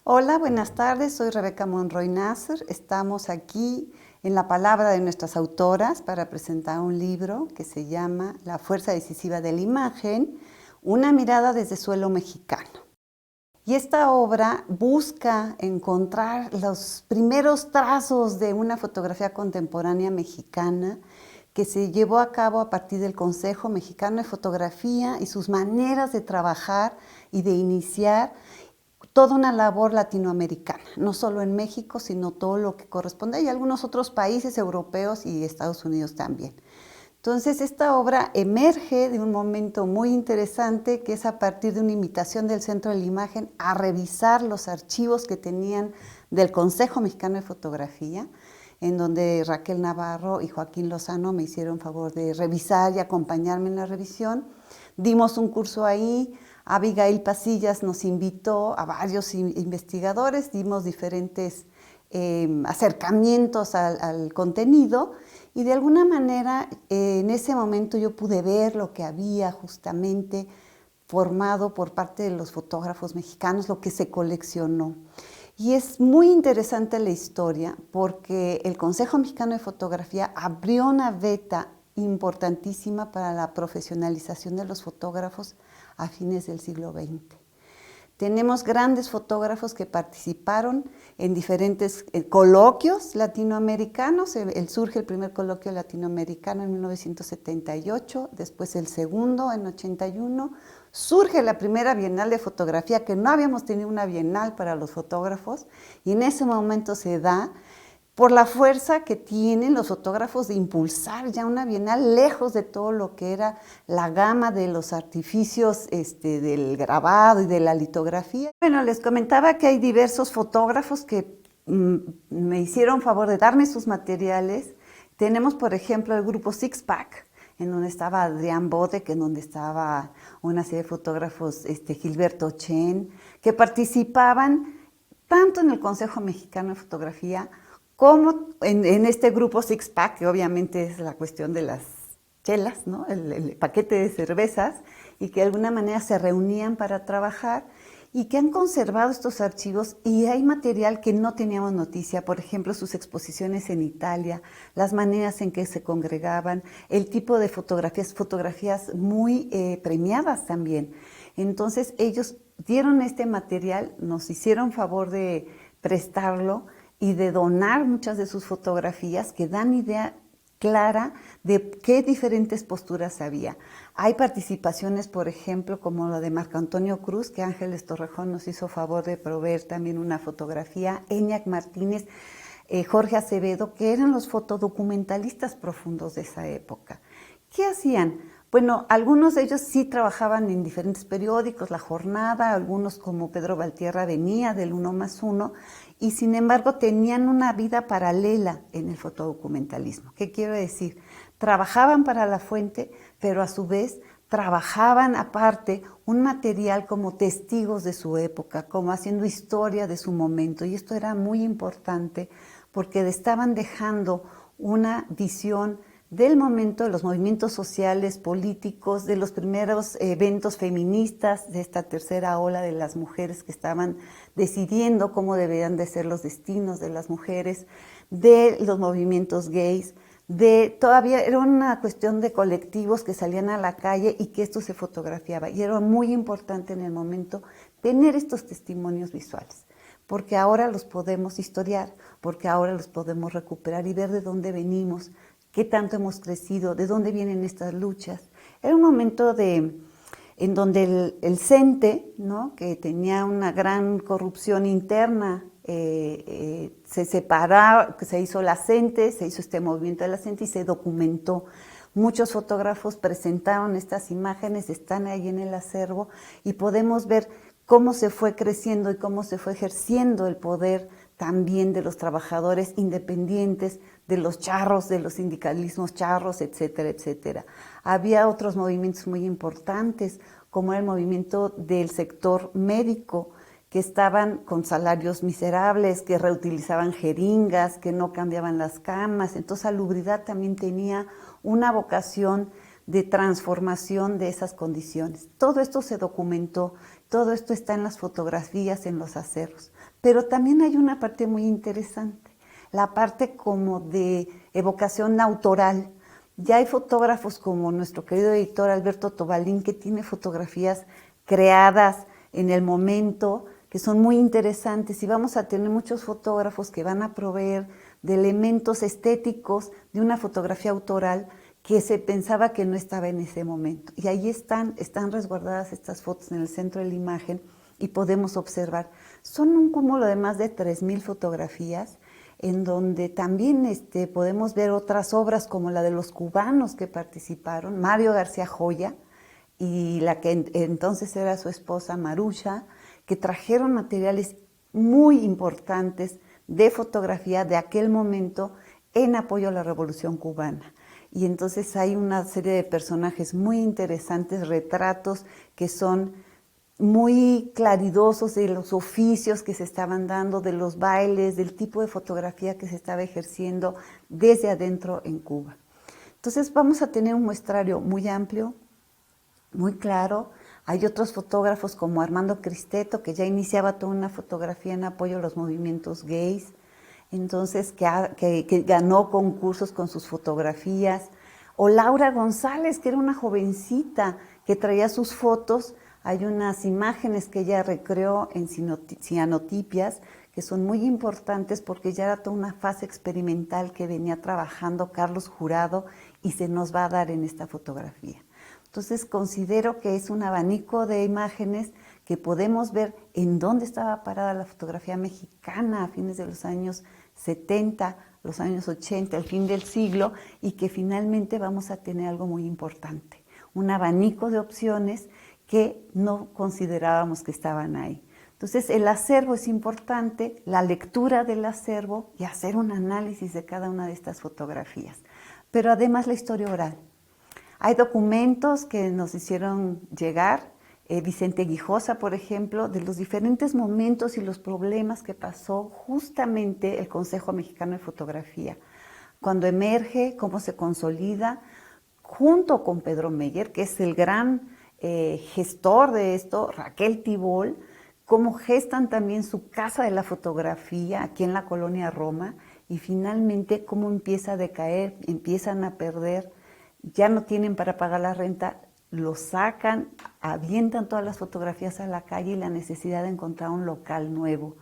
Hola, buenas tardes. Soy Rebeca Monroy Nasser. Estamos aquí en la palabra de nuestras autoras para presentar un libro que se llama La fuerza decisiva de la imagen, una mirada desde suelo mexicano. Y esta obra busca encontrar los primeros trazos de una fotografía contemporánea mexicana que se llevó a cabo a partir del Consejo Mexicano de Fotografía y sus maneras de trabajar y de iniciar toda una labor latinoamericana, no solo en México, sino todo lo que corresponde, y algunos otros países europeos y Estados Unidos también. Entonces, esta obra emerge de un momento muy interesante, que es a partir de una invitación del Centro de la Imagen a revisar los archivos que tenían del Consejo Mexicano de Fotografía, en donde Raquel Navarro y Joaquín Lozano me hicieron favor de revisar y acompañarme en la revisión. Dimos un curso ahí. Abigail Pasillas nos invitó a varios investigadores, dimos diferentes acercamientos al contenido, y de alguna manera en ese momento yo pude ver lo que había justamente formado por parte de los fotógrafos mexicanos, lo que se coleccionó. Y es muy interesante la historia porque el Consejo Mexicano de Fotografía abrió una veta importantísima para la profesionalización de los fotógrafos a fines del siglo XX. Tenemos grandes fotógrafos que participaron en diferentes coloquios latinoamericanos. Surge el primer coloquio latinoamericano en 1978, después el segundo en 81. Surge la primera Bienal de Fotografía, que no habíamos tenido una bienal para los fotógrafos, y en ese momento se da por la fuerza que tienen los fotógrafos de impulsar ya una bienal lejos de todo lo que era la gama de los artificios del grabado y de la litografía. Bueno, les comentaba que hay diversos fotógrafos que me hicieron favor de darme sus materiales. Tenemos, por ejemplo, el grupo Six Pack, en donde estaba Adrián Bodek, en donde estaba una serie de fotógrafos, Gilberto Chen, que participaban tanto en el Consejo Mexicano de Fotografía como en este grupo Six Pack, que obviamente es la cuestión de las chelas, ¿no? el paquete de cervezas, y que de alguna manera se reunían para trabajar, y que han conservado estos archivos, y hay material que no teníamos noticia, por ejemplo, sus exposiciones en Italia, las maneras en que se congregaban, el tipo de fotografías muy premiadas también. Entonces ellos dieron este material, nos hicieron favor de prestarlo y de donar muchas de sus fotografías que dan idea clara de qué diferentes posturas había. Hay participaciones, por ejemplo, como la de Marco Antonio Cruz, que Ángeles Torrejón nos hizo favor de proveer también una fotografía, Eñac Martínez, Jorge Acevedo, que eran los fotodocumentalistas profundos de esa época. ¿Qué hacían? Bueno, algunos de ellos sí trabajaban en diferentes periódicos, La Jornada, algunos como Pedro Valtierra venía del 1+1, y sin embargo tenían una vida paralela en el fotodocumentalismo. ¿Qué quiero decir? Trabajaban para La Fuente, pero a su vez trabajaban aparte un material como testigos de su época, como haciendo historia de su momento, y esto era muy importante porque estaban dejando una visión del momento, de los movimientos sociales, políticos, de los primeros eventos feministas, de esta tercera ola de las mujeres que estaban decidiendo cómo deberían de ser los destinos de las mujeres, de los movimientos gays, todavía era una cuestión de colectivos que salían a la calle y que esto se fotografiaba. Y era muy importante en el momento tener estos testimonios visuales, porque ahora los podemos historiar, porque ahora los podemos recuperar y ver de dónde venimos, qué tanto hemos crecido, de dónde vienen estas luchas. Era un momento en donde el CENTE, ¿no?, que tenía una gran corrupción interna, se separó, se hizo la CENTE, se hizo este movimiento de la CENTE y se documentó. Muchos fotógrafos presentaron estas imágenes, están ahí en el acervo, y podemos ver cómo se fue creciendo y cómo se fue ejerciendo el poder también de los trabajadores independientes, de los charros, de los sindicalismos charros, etcétera, etcétera. Había otros movimientos muy importantes, como el movimiento del sector médico, que estaban con salarios miserables, que reutilizaban jeringas, que no cambiaban las camas. Entonces, Salubridad también tenía una vocación de transformación de esas condiciones. Todo esto se documentó, todo esto está en las fotografías, en los acervos. Pero también hay una parte muy interesante, la parte como de evocación autoral. Ya hay fotógrafos como nuestro querido editor Alberto Tobalín, que tiene fotografías creadas en el momento, que son muy interesantes, y vamos a tener muchos fotógrafos que van a proveer de elementos estéticos de una fotografía autoral que se pensaba que no estaba en ese momento. Y ahí están resguardadas estas fotos en el centro de la imagen y podemos observar. Son un cúmulo de más de 3,000 fotografías, en donde también podemos ver otras obras como la de los cubanos que participaron, Mario García Joya y la que entonces era su esposa Marucha, que trajeron materiales muy importantes de fotografía de aquel momento en apoyo a la Revolución Cubana. Y entonces hay una serie de personajes muy interesantes, retratos que son muy claridosos de los oficios que se estaban dando, de los bailes, del tipo de fotografía que se estaba ejerciendo desde adentro en Cuba. Entonces vamos a tener un muestrario muy amplio, muy claro. Hay otros fotógrafos como Armando Cristeto, que ya iniciaba toda una fotografía en apoyo a los movimientos gays, entonces que ganó concursos con sus fotografías. O Laura González, que era una jovencita que traía sus fotos. Hay unas imágenes que ella recreó en cianotipias que son muy importantes porque ya era toda una fase experimental que venía trabajando Carlos Jurado y se nos va a dar en esta fotografía. Entonces considero que es un abanico de imágenes que podemos ver en dónde estaba parada la fotografía mexicana a fines de los años 70, los años 80, el fin del siglo, y que finalmente vamos a tener algo muy importante, un abanico de opciones que no considerábamos que estaban ahí. Entonces el acervo es importante, la lectura del acervo y hacer un análisis de cada una de estas fotografías, pero además la historia oral. Hay documentos que nos hicieron llegar, Vicente Guijosa, por ejemplo, de los diferentes momentos y los problemas que pasó justamente el Consejo Mexicano de Fotografía, cuando emerge, cómo se consolida, junto con Pedro Meyer, que es el gran gestor de esto, Raquel Tibol, cómo gestan también su Casa de la Fotografía aquí en la colonia Roma, y finalmente cómo empieza a decaer, empiezan a perder, ya no tienen para pagar la renta, lo sacan, avientan todas las fotografías a la calle y la necesidad de encontrar un local nuevo.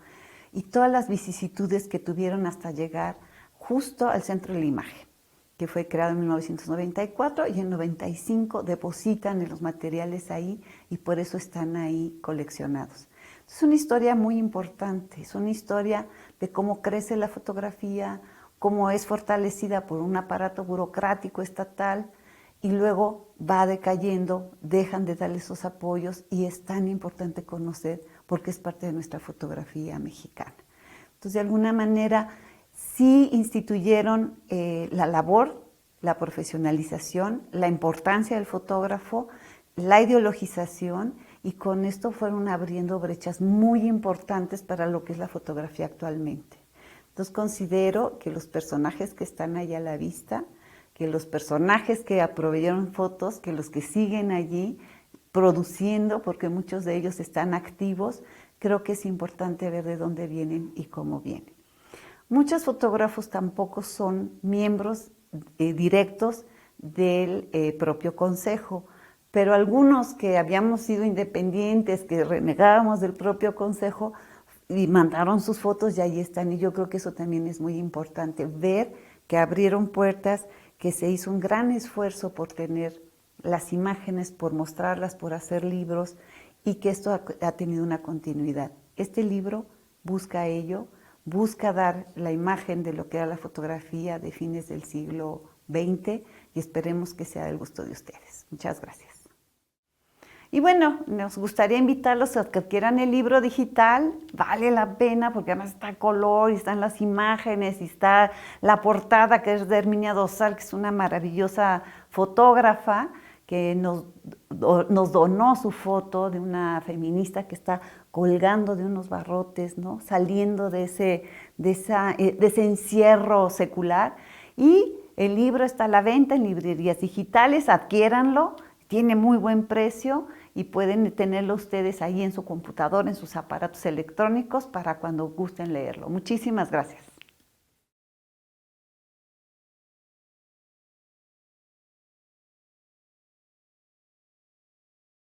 Y todas las vicisitudes que tuvieron hasta llegar justo al Centro de la Imagen, que fue creado en 1994 y en 95 depositan los materiales ahí y por eso están ahí coleccionados. Es una historia muy importante, es una historia de cómo crece la fotografía, cómo es fortalecida por un aparato burocrático estatal y luego va decayendo, dejan de darle esos apoyos y es tan importante conocer porque es parte de nuestra fotografía mexicana. Entonces, de alguna manera, sí instituyeron la labor, la profesionalización, la importancia del fotógrafo, la ideologización, y con esto fueron abriendo brechas muy importantes para lo que es la fotografía actualmente. Entonces considero que los personajes que están ahí a la vista, que los personajes que proveyeron fotos, que los que siguen allí produciendo, porque muchos de ellos están activos, creo que es importante ver de dónde vienen y cómo vienen. Muchos fotógrafos tampoco son miembros directos del propio consejo, pero algunos que habíamos sido independientes, que renegábamos del propio consejo, y mandaron sus fotos y ahí están. Y yo creo que eso también es muy importante, ver que abrieron puertas, que se hizo un gran esfuerzo por tener las imágenes, por mostrarlas, por hacer libros, y que esto ha tenido una continuidad. Este libro busca ello, busca dar la imagen de lo que era la fotografía de fines del siglo XX y esperemos que sea del gusto de ustedes. Muchas gracias. Y bueno, nos gustaría invitarlos a que adquieran el libro digital, vale la pena porque además está a color y están las imágenes y está la portada que es de Herminia Dosal, que es una maravillosa fotógrafa que nos donó su foto de una feminista que está colgando de unos barrotes, ¿no? Saliendo de ese encierro secular. Y el libro está a la venta en librerías digitales, adquiéranlo. tiene muy buen precio y pueden tenerlo ustedes ahí en su computadora, en sus aparatos electrónicos para cuando gusten leerlo. Muchísimas gracias.